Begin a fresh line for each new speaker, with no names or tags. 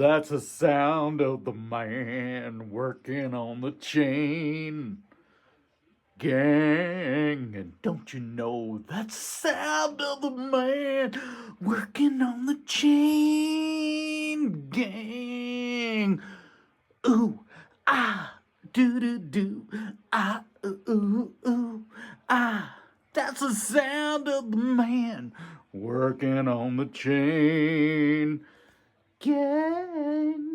That's the sound of the man working on the chain gang. And don't you know that's the sound of the man working on the chain gang? Ooh, ah, do do do, ah, ooh, ooh, ooh, ah. That's the sound of the man working on the chain gang.